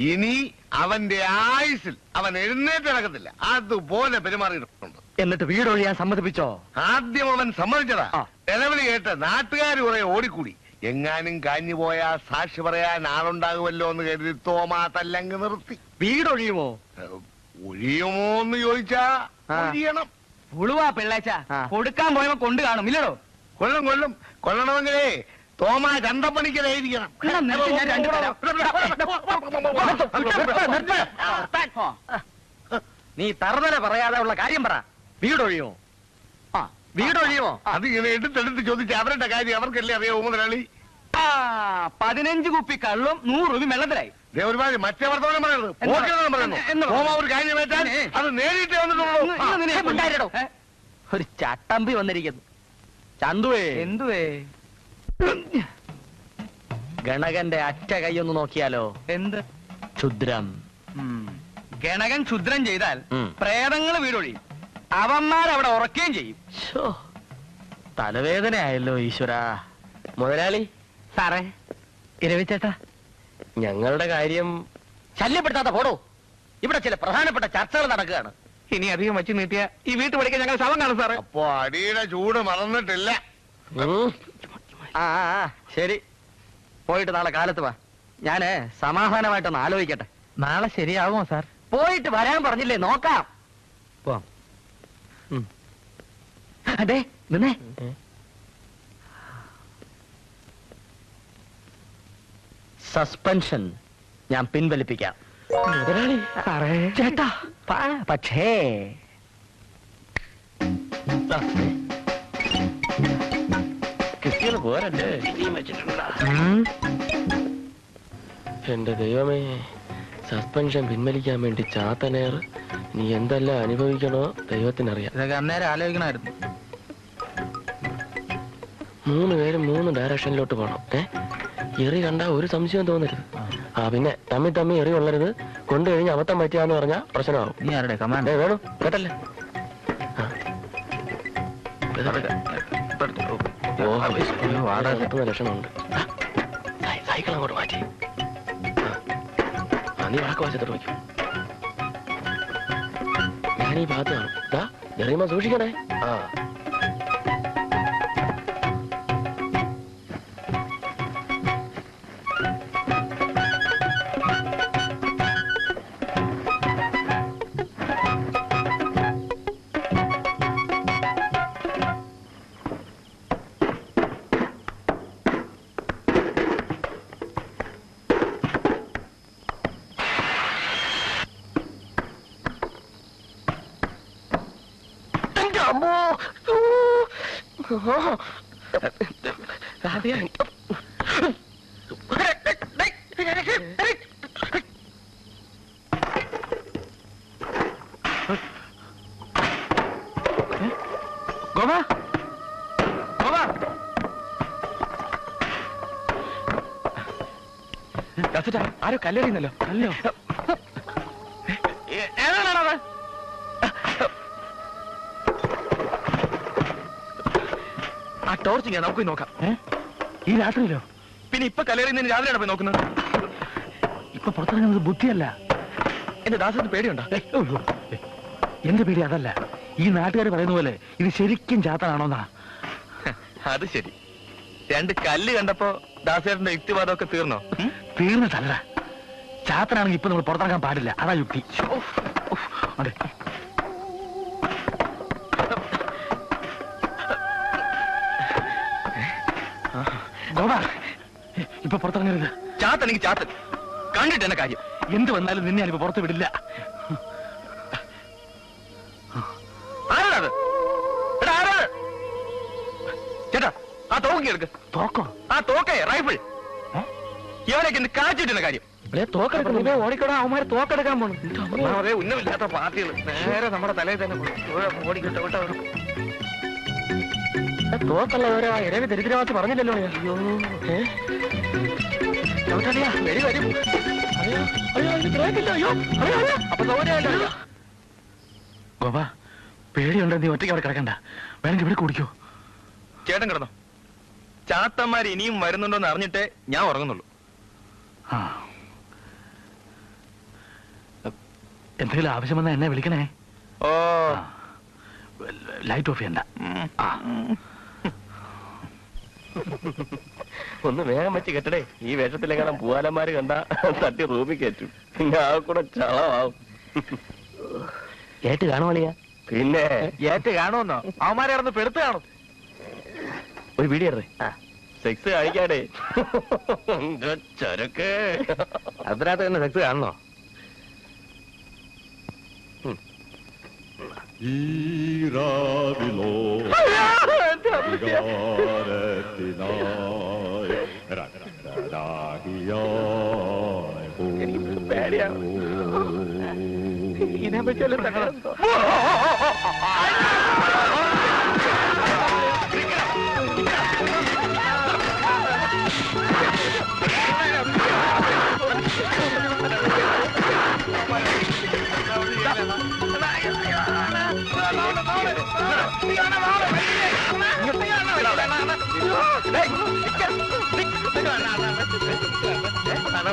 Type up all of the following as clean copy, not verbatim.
ഇനി അവന്റെ ആയുസിൽ അവൻ എഴുന്നേറ്റ് നടക്കത്തില്ല. അതുപോലെ പെരുമാറിയിട്ടുണ്ട്. എന്നിട്ട് വീടൊഴിയാൻ സമ്മതിപ്പിച്ചോ? ആദ്യം അവൻ സമ്മതിച്ചതാ. നിലവിളി കേട്ട് നാട്ടുകാർ കുറെ ഓടിക്കൂടി. എങ്ങാനും കാഞ്ഞു പോയാ സാക്ഷി പറയാൻ ആളുണ്ടാകുമല്ലോ എന്ന് കരുതി തോമാ തല്ലങ്ങ് നിർത്തി. വീടൊഴിയുമോ? ഒഴിയുമോ എന്ന് ചോദിച്ചാ ഒഴിയണം. ഉളുവാ പിള്ളേച്ച കൊടുക്കാൻ പോയപ്പോ കൊണ്ടു കാണും ഇല്ലടോ? കൊള്ളും കൊള്ളണമെങ്കിലേ തോമാ ചന്തപ്പണിക്കലായിരിക്കണം. നീ തറുതല പറയാതെ ഉള്ള കാര്യം പറ. വീടൊഴിയുമോ? വീടൊഴിയുമോ? അത് ഇങ്ങനെ എടുത്തെടുത്ത് ചോദിച്ച അവരുടെ കാര്യം അവർക്കല്ലേ അറിയാവൂ മുതലാളി. 15 കുപ്പി കള്ളും 100 രൂപ വെള്ളത്തിലായി. ഒരുപാട് മറ്റേ വർത്തമാനം പറയുന്നു. ഒരു കാര്യം വെച്ചാൽ അത് നേരിട്ട് വന്നിട്ടുള്ളൂ. ഒരു ചട്ടമ്പി വന്നിരിക്കുന്നു. ചന്തുവേ എന്തുവേ? ഗണകന്റെ അറ്റ കൈയൊന്ന് നോക്കിയാലോ? എന്ത് ക്ഷുദ്രം? ഗണകൻ ക്ഷുദ്രം ചെയ്താൽ പ്രേതങ്ങള് വീടൊഴിയും. അവന്മാരവിടെ ഉറക്കുകയും ചെയ്യും. തലവേദനയായല്ലോ ഈശ്വര. മുതലാളി. സാറേ. ഇരവിച്ചേട്ടാ, ഞങ്ങളുടെ കാര്യം ശല്യപ്പെടുത്താത്ത പോടോ. ഇവിടെ ചില പ്രധാനപ്പെട്ട ചർച്ചകൾ നടക്കുകയാണ്. ഇനി അധികം വച്ച് നീട്ടിയ ഈ വീട്ടുപടിക്കാൻ ഞങ്ങൾ ശവം കാണും സാറേ. അപ്പൊ അടിയുടെ ചൂട് മറന്നിട്ടില്ല. ശരി, പോയിട്ട് നാളെ കാലത്ത് വാ. ഞാന് സമാധാനമായിട്ടൊന്ന് ആലോചിക്കട്ടെ. നാളെ ശരിയാകുമോ സാർ? പോയിട്ട് വരാൻ പറഞ്ഞില്ലേ, നോക്കാം. പോവാം. അതെ നിന്നേ. സസ്പെൻഷൻ ഞാൻ പിൻവലിപ്പിക്കാം. ചേട്ടാ, പക്ഷേ കിട്ടിയത് പോരല്ലേ? എന്റെ ദൈവമേ, സസ്പെൻഷൻ പിൻവലിക്കാൻ വേണ്ടി ചാത്തനേർ നീ എന്തെല്ലാം അനുഭവിക്കണോ ദൈവത്തിനറിയാം. ഇതൊക്കെ അന്നേരം ആലോചിക്കണമായിരുന്നു. 3 പേരും 3 ഡയറക്ഷനിലോട്ട് പോകണം. എറി കണ്ടാ ഒരു സംശയം തോന്നരുത്. പിന്നെ തമ്മി എറി കൊള്ളരുത്. കൊണ്ടുകഴിഞ്ഞ് അബദ്ധം പറ്റിയാന്ന് പറഞ്ഞാ പ്രശ്നമാവും. നീ ആരുടെ കമാൻഡ് വേണം കേട്ടല്ലേ? കിട്ടുന്ന ലക്ഷണമുണ്ട്. സൈക്കിൾ അങ്ങോട്ട് മാറ്റി. നീ വാക്ക് വശത്തോട്ട് വയ്ക്കും. ഞാനീ ഭാഗത്ത് കാണും. എറിയുമ്പോ സൂക്ഷിക്കണേ. ഗോപാ, ആരോ കല്ലെറിയുന്നല്ലോ. കല്ലോ? ഏതാണത്? ആ ടോർച്ച് ഞാൻ നമുക്ക് നോക്കാം. ഈ രാത്രിയിലോ? പിന്നെ ഇപ്പൊ കല്ലെറിയുന്നതിന് രാവിലെയാണ് പോയി നോക്കുന്നത്. ഇപ്പൊ പുറത്തിറങ്ങുന്നത് ബുദ്ധിയല്ല. എന്റെ ദാസത്തിന് പേടിയുണ്ടോ? എന്റെ പേടി അതല്ല. ഈ നാട്ടുകാർ പറയുന്ന പോലെ ഇത് ശരിക്കും ചാത്തനാണോന്നാ. അത് ശരി. 2 കല്ല് കണ്ടപ്പോ ദാസേട്ടന്റെ യുക്തിവാദമൊക്കെ തീർന്നോ? തീർന്നിട്ടല്ല. ചാത്തനാണെങ്കിൽ ഇപ്പൊ നമ്മൾ പുറത്തിറങ്ങാൻ പാടില്ല. അതാ യുക്തി. അതെ. ഇപ്പൊ പുറത്തിറങ്ങരുത്. ചാത്തനെങ്കിൽ ചാത്തൻ. കണ്ടിട്ട് എന്നെ കാര്യം. എന്ത് വന്നാലും നിന്നെ ഞാനിപ്പോ പുറത്ത് വിടില്ല. ആരാണത്? ചേട്ടാ, ആ തോക്കി എടുക്ക്. തോക്കോ? ആ തോക്കേ, റൈഫിൾ. ഇവനൊക്കെ എന്ത് കാച്ചിട്ടുള്ള കാര്യം? തോക്കെടുക്കുന്നു. ഓടിക്കടാ, അവന്മാര് തോക്കെടുക്കാൻ പോണു. അതേ ഉന്നമില്ലാത്ത പാർട്ടികൾ നേരെ നമ്മുടെ തലയിൽ തന്നെ ഓടിക്കിട്ടോ. തോക്കുള്ളവരെ ഇരവി ദരിദ്രവാസി പറഞ്ഞില്ലല്ലോ. അയ്യോ, വെടി വരും. ഗോപാ, പേടിയുണ്ടോ? നീ ഒറ്റയ്ക്ക് അവിടെ കിടക്കണ്ട. വേണമെങ്കിൽ ഇവിടെ കുടിക്കോ. ചേട്ടൻ കിടന്നോ. ചാത്തന്മാർ ഇനിയും വരുന്നുണ്ടോന്ന് അറിഞ്ഞിട്ടേ ഞാൻ ഉറങ്ങുന്നുള്ളൂ. എന്തെങ്കിലും ആവശ്യം വന്നാൽ എന്നെ വിളിക്കണേ. ഓ ലൈറ്റ് ഓഫ് ചെയ്യണ്ട. ഒന്ന് വേഗം വെച്ച് കെട്ടടേ. ഈ വേഷത്തിലെങ്ങാനും പൂവാലന്മാര് കണ്ട തട്ടി റൂമിൽ കയറ്റും. പിന്നെ ആ കൂടെ ചളമാവും. ഏറ്റ് കാണുവാളിയാ? പിന്നെ ഏറ്റ് കാണുമെന്നോ? അവന്മാരെ ഇറന്ന് പെടുത്ത് കാണും. ഒരു വീഡിയോ സെക്സ് കാണിക്കാടേ. ചരക്ക് അതിനകത്ത് തന്നെ സെക്സ് കാണണോ? ഇതിനെ പറ്റിയല്ലോ തകർന്നോ?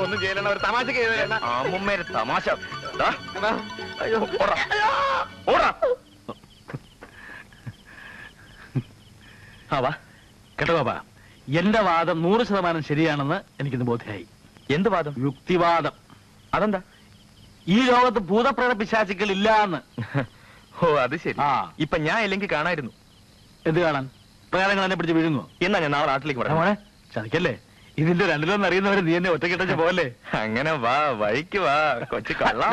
ഒന്നും ചെയ്യലണ ഒരു തമാശക്ക് അമ്മൂമ്മേര് തമാശ. കേട്ടോ ബാബാ, എന്റെ വാദം 100% ശരിയാണെന്ന് എനിക്കിന്ന് ബോധ്യമായി. എന്ത് വാദം? യുക്തിവാദം. അതെന്താ? ഈ ലോകത്ത് ഭൂതപ്രേത പിശാചുക്കൾ ഇല്ലാന്ന്. ഓ അത് ശരി. ഇപ്പൊ ഞാൻ ഇല്ലെങ്കിൽ കാണായിരുന്നു. എന്ത് കാണാൻ? പ്രകാരങ്ങൾ എന്നെ പിടിച്ച് വീഴുങ്ങോ? എന്നാ ഞാൻ നാളെ നാട്ടിലേക്ക് പറയാം. മോനെ ചതിക്കല്ലേ? ഇതിന്റെ രണ്ടിലൊന്നും അറിയുന്നവരെ നീ എന്നെ ഒറ്റക്കെട്ടച്ച് പോകല്ലേ? അങ്ങനെ വാ, വഴിക്ക് വാ കൊച്ചു കള്ള.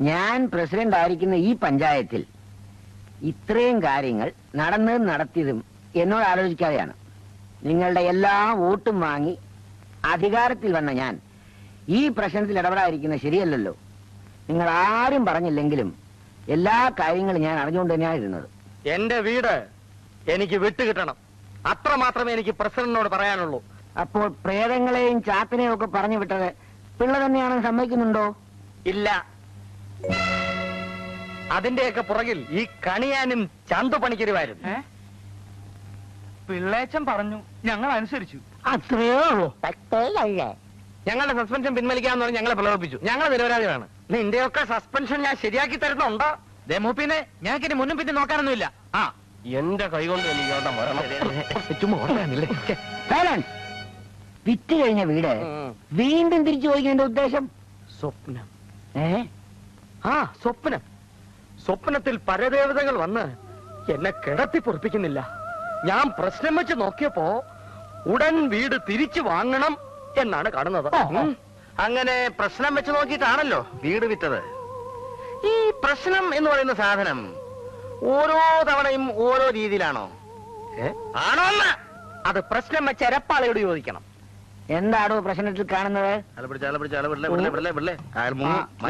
ഞാൻ പ്രസിഡന്റ് ആയിരിക്കുന്ന ഈ പഞ്ചായത്തിൽ ഇത്രയും കാര്യങ്ങൾ നടന്നതും നടത്തിയതും എന്നോട് ആലോചിക്കാതെയാണ്. നിങ്ങളുടെ എല്ലാ വോട്ടും വാങ്ങി അധികാരത്തിൽ വന്ന ഞാൻ ഈ പ്രശ്നത്തിൽ ഇടപെടാതിരിക്കുന്നത് ശരിയല്ലല്ലോ. നിങ്ങൾ ആരും പറഞ്ഞില്ലെങ്കിലും എല്ലാ കാര്യങ്ങളും ഞാൻ അറിഞ്ഞുകൊണ്ട് തന്നെയാണ് ഇരുന്നത്. എന്റെ വീട് എനിക്ക് വിട്ടുകിട്ടണം, അത്ര മാത്രമേ എനിക്ക് പ്രസിഡന്റിനോട് പറയാനുള്ളൂ. അപ്പോൾ പ്രേതങ്ങളെയും ചാത്തിനെയും ഒക്കെ പറഞ്ഞു വിട്ടത് പിള്ള തന്നെയാണെന്ന് സമ്മതിക്കുന്നുണ്ടോ? ഇല്ല, അതിന്റെയൊക്കെ പുറകിൽ ഈ കണിയാനും ചന്തു പണിക്കരുമായിരുന്നു. പിള്ളേച്ചൻ പറഞ്ഞു, ഞങ്ങൾ അനുസരിച്ചു. അത്രയോ ഉള്ളൂ. ഞങ്ങളുടെ സസ്പെൻഷൻ പിൻവലിക്കാന്ന് പറഞ്ഞ് ഞങ്ങളെ പ്രലോഭിപ്പിച്ചു. ഞങ്ങൾ നിരപരാധികളാണ്. നിന്റെയൊക്കെ സസ്പെൻഷൻ ഞാൻ ശരിയാക്കി തരുന്നുണ്ടോ? മൂപ്പിനെ ഞങ്ങൾക്ക് മുന്നും പിന്നെ നോക്കാനൊന്നുമില്ല. എന്റെ കൈ കൊണ്ട് എനിക്ക് മരണം വിറ്റ് കഴിഞ്ഞ വീട് വീണ്ടും തിരിച്ചു പോയിക്കുന്നതിന്റെ ഉദ്ദേശം സ്വപ്നം. സ്വപ്നം. സ്വപ്നത്തിൽ പരദേവതകൾ വന്ന് എന്നെ കിടത്തി പൊറപ്പിക്കുന്നില്ല. ഞാൻ പ്രശ്നം വെച്ച് നോക്കിയപ്പോ ഉടൻ വീട് തിരിച്ചു വാങ്ങണം എന്നാണ് കാണുന്നത്. അങ്ങനെ പ്രശ്നം വെച്ച് നോക്കിയിട്ടാണല്ലോ വീട് വിറ്റത്. ഈ പ്രശ്നം എന്ന് പറയുന്ന സാധനം ഓരോ തവണയും ഓരോ രീതിയിലാണോ? ആണോ? അത് പ്രശ്നം വെച്ച് എരപ്പാളയോട് ചോദിക്കണം. എന്താണോ പ്രശ്നത്തിൽ കാണുന്നത്?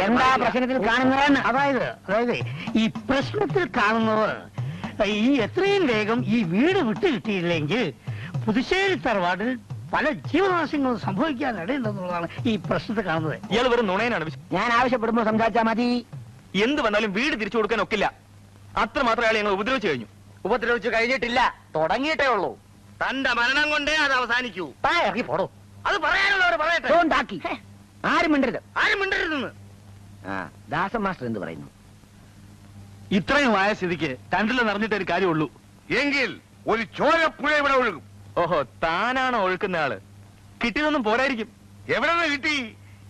എന്താ പ്രശ്നത്തിൽ കാണുന്നത്? അതായത് ഈ പ്രശ്നത്തിൽ കാണുന്നവർ ഈ എത്രയും വേഗം ഈ വീട് വിട്ടു കിട്ടിയില്ലെങ്കിൽ പുതുശ്ശേരി തറവാടിൽ പല ജീവനാശങ്ങളും സംഭവിക്കാൻ ഇടയുണ്ടെന്നുള്ളതാണ് ഈ പ്രശ്നത്തിൽ കാണുന്നത്. ഇയാൾ വെറും നുണയനാണ്. ഞാൻ ആവശ്യപ്പെടുമ്പോ സംസാരിച്ചാൽ മതി. എന്ത് വന്നാലും വീട് തിരിച്ചു കൊടുക്കാൻ ഒക്കില്ല. അത്ര മാത്രമേ അയാൾ ഞങ്ങൾ ഉപദ്രവിച്ചു കഴിഞ്ഞു. ഉപദ്രവിച്ചു കഴിഞ്ഞിട്ടില്ല, തുടങ്ങിയിട്ടേ ഉള്ളൂ. തന്റെ മരണം കൊണ്ടേ അത് അവസാനിക്കൂ. ഇറങ്ങി പോടോ. അത് പറയാനുള്ളവർ പറയട്ടെ. ആരും മിണ്ടരുത്. ആരും മിണ്ടരുതെന്ന്. ദാസൻ മാസ്റ്റർ എന്ത് പറയുന്നു? ഇത്രയും ആയ സ്ഥിതിക്ക് രണ്ടിൽ നിറഞ്ഞിട്ട് ഒരു കാര്യമുള്ളൂ. എങ്കിൽ ഒരു ചോരപ്പുഴ ഇവിടെ ഒഴുകും. ഓഹോ, താനാണോ ഒഴുക്കുന്ന ആള്? കിട്ടിയതൊന്നും പോരായിരിക്കും. എവിടെ നിന്ന് കിട്ടി?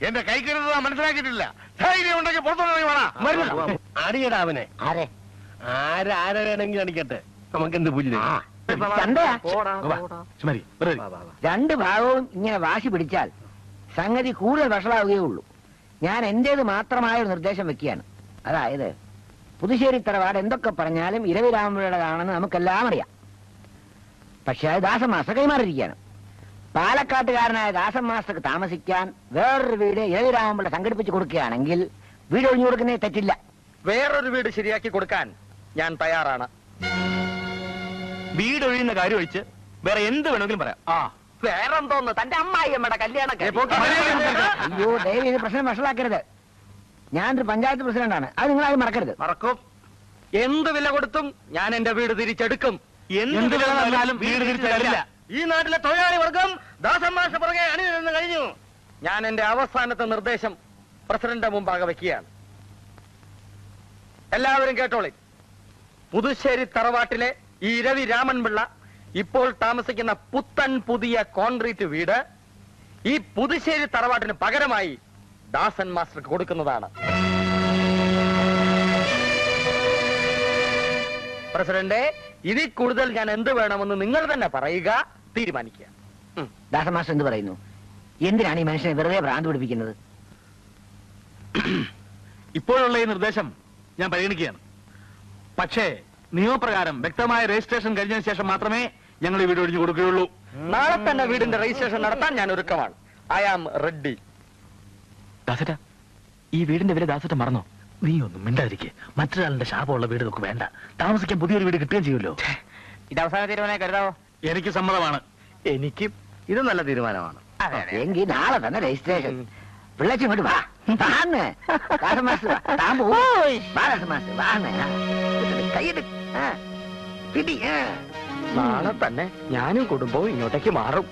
എന്റെ കൈ കരുതുക മനസ്സിലാക്കിയിട്ടില്ല. ധൈര്യം ഉണ്ടെങ്കിൽ പുറത്തുനിന്ന് വേണം. അടിയടാ അവനെ. ആരെ? ആരെ വേണമെങ്കിൽ അടിക്കട്ടെ, നമുക്ക് എന്ത് പൂജ. ചന്തയാ? രണ്ട് ഭാഗവും ഇങ്ങനെ വാശി പിടിച്ചാൽ സംഗതി കൂടുതൽ വഷളാവുകയുള്ളൂ. ഞാൻ എന്റേത് മാത്രമായ ഒരു നിർദ്ദേശം വെക്കുകയാണ്. അതായത് പുതുശ്ശേരി തറവാട് എന്തൊക്കെ പറഞ്ഞാലും ഇരവി രാമപിള്ളയുടേതാണെന്ന് നമുക്കെല്ലാം അറിയാം. പക്ഷെ അത് ദാസൻ മാസ്റ്റർ കൈമാറിയിരിക്കുകയാണ്. പാലക്കാട്ടുകാരനായ ദാസൻ മാസ്റ്റർക്ക് താമസിക്കാൻ വേറൊരു വീട് ഇരവി രാമപിള്ള സംഘടിപ്പിച്ചു കൊടുക്കുകയാണെങ്കിൽ വീട് ഒഴിഞ്ഞു കൊടുക്കുന്നേ തെറ്റില്ല. വേറൊരു വീട് ശരിയാക്കി കൊടുക്കാൻ ഞാൻ തയ്യാറാണ്. വീട് ഒഴിയുന്ന കാര്യം ഒഴിച്ച് വേറെ എന്ത് വേണമെങ്കിലും പറയാം. വേറെന്തോന്ന്? തന്റെ അമ്മായിയമ്മയുടെ കല്യാണം. അയ്യോ ദയവ് ഇത് പ്രശ്നം വഷളാക്കരുത്. ഞാനൊരു പഞ്ചായത്ത് പ്രസിഡന്റാണ്, അത് നിങ്ങളാരും മറക്കരുത്. മറക്കും. എന്ത് വില കൊടുത്തും ഞാൻ എന്റെ വീട് തിരിച്ചെടുക്കും. എന്ത് വില തന്നാലും വീട് തിരിച്ചു തരില്ല. ഈ നാട്ടിലെ തൊഴിലാളി വർഗം ദാസൻ മാസ്റ്റർ പുറകെ അണിനിരന്ന് കഴിഞ്ഞു. ഞാൻ എന്റെ അവസാനത്തെ നിർദ്ദേശം പ്രസിഡന്റ് മുമ്പാകെ വെക്കുകയാണ്. എല്ലാവരും കേട്ടോളി. പുതുശ്ശേരി തറവാട്ടിലെ ഈ രവി രാമൻപിള്ള ഇപ്പോൾ താമസിക്കുന്ന പുത്തൻ പുതിയ കോൺക്രീറ്റ് വീട് ഈ പുതുശ്ശേരി തറവാട്ടിന് പകരമായി ദാസൻ മാസ്റ്റർക്ക് കൊടുക്കുന്നതാണ്. പ്രസിഡന്റ്, ഇതിൽ കൂടുതൽ ഞാൻ എന്ത് വേണമെന്ന് നിങ്ങൾ തന്നെ പറയുക, തീരുമാനിക്കുക. ദാസമാസ്റ്റർ എന്ത് പറയുന്നു? എന്തിനാണ് ഈ മനുഷ്യനെ വെറുതെ ഭ്രാന്ത് പിടിപ്പിക്കുന്നത്? ഇപ്പോഴുള്ള ഈ നിർദ്ദേശം ഞാൻ പരിഗണിക്കുകയാണ്. പക്ഷേ നിയമപ്രകാരം വ്യക്തമായ രജിസ്ട്രേഷൻ കഴിഞ്ഞതിന് ശേഷം മാത്രമേ ഞങ്ങൾ ഈ വീട് ഒഴിഞ്ഞു കൊടുക്കുകയുള്ളൂ. നാളെ തന്നെ വീടിന്റെ രജിസ്ട്രേഷൻ നടത്താൻ ഞാൻ ഒരുക്കമാണ്. I am ready. ദാസേട്ട, ഈ വീടിന്റെ വില ദാസേട്ട മറന്നോ? നീ ഒന്നും മിണ്ടാതിരിക്കെ. മറ്റൊരാളുടെ ശാപമുള്ള വീട് നമുക്ക് വേണ്ട. താമസിക്കാൻ പുതിയൊരു വീട് കിട്ടുകയും ചെയ്യുമല്ലോ. ഇത് അവസാന തീരുമാനം കരുതാവോ? എനിക്ക് സമ്മതമാണ്. എനിക്കും ഇത് നല്ല തീരുമാനമാണ്. എങ്കിൽ നാളെ തന്നെ രജിസ്ട്രേഷൻ. പിള്ളേച്ച് ഇങ്ങോട്ട് വാ. വാന്ന്. ദാസമാസ്റ്റർ വാ. താൻ പോ. വാ ദാസമാസ്റ്റർ, വാന്ന്. കൈയ്യെടു. പിടി. നാളെ തന്നെ ഞാനും കുടുംബവും ഇങ്ങോട്ടേക്ക് മാറും.